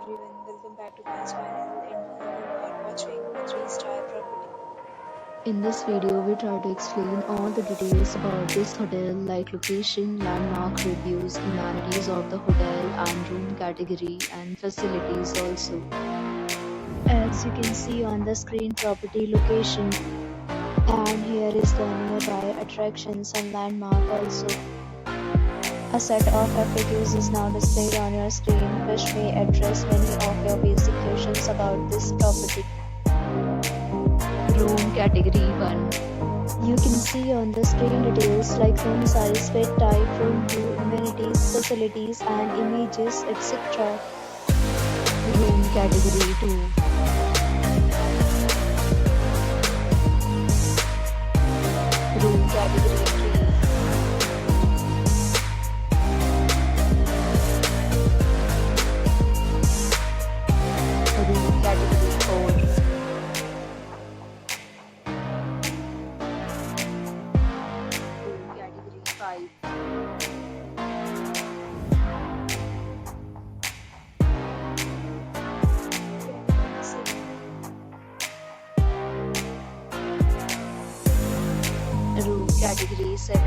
everyone, welcome back to my channel and you are watching a 3-star property. In this video, we try to explain all the details about this hotel like location, landmark reviews, amenities of the hotel and room category and facilities also. As you can see on the screen, property location, and here is the nearby attractions and landmark also. A set of FAQs is now displayed on your screen which may address many of your basic questions about this property. Room Category 1. You can see on the screen details like room size, bed type, room view, amenities, facilities and images, etc. Room Category 2. Room Category 3. Room Category 4. Room Category 5. Room Category 7.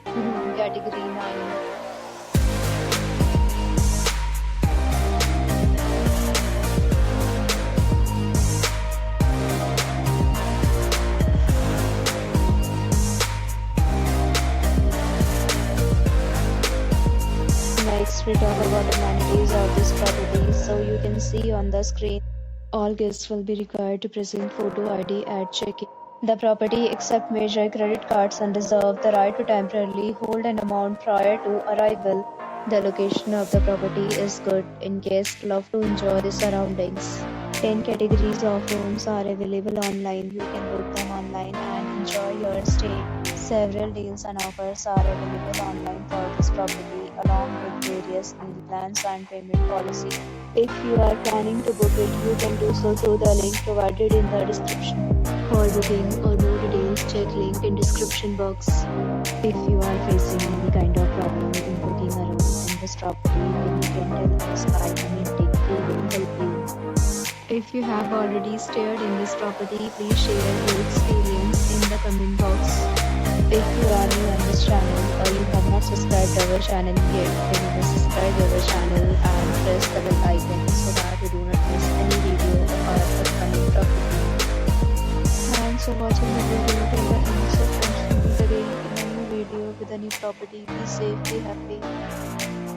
Room Category 9. Next, we talk about amenities of this property. So you can see on the screen, all guests will be required to present photo ID at check-in. The property accepts major credit cards and reserve the right to temporarily hold an amount prior to arrival. The location of the property is good and guests love to enjoy the surroundings. 10 categories of rooms are available online. You can book them online and enjoy your stay. Several deals and offers are available online for this property along with various meal plans and payment policy. If you are planning to book it, you can do so through the link provided in the description. For booking or more details, check link in description box. If you are facing any kind of problem in booking a room in this property, then you can tell us by commenting. We will help you. If you have already stayed in this property, please share your experience in the comment box. If you are new on this channel or you have not subscribed our channel yet, then you must subscribe our channel and press the bell icon so that you do not miss any video of our upcoming property. Thanks for watching the video till the end. So friends, we will meet again in a new video with a new property. Be safe, be happy.